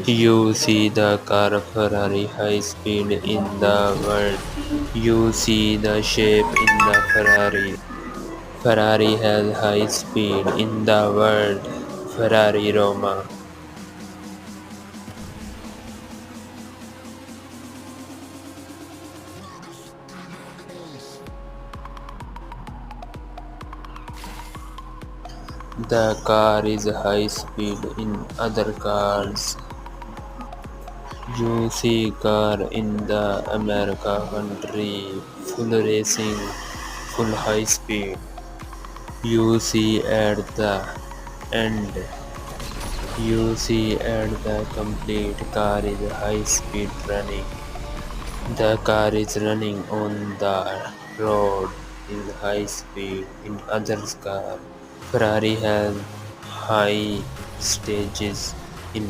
You see the car Ferrari high speed in the world. You see the shape in the Ferrari. Ferrari has high speed in the world. Ferrari Roma. The car is high speed in other cars. You see car in the America country, full racing, full high speed. You see at the end. You see at the complete car is high speed running. The car is running on the road in high speed in others car. Ferrari has high stages in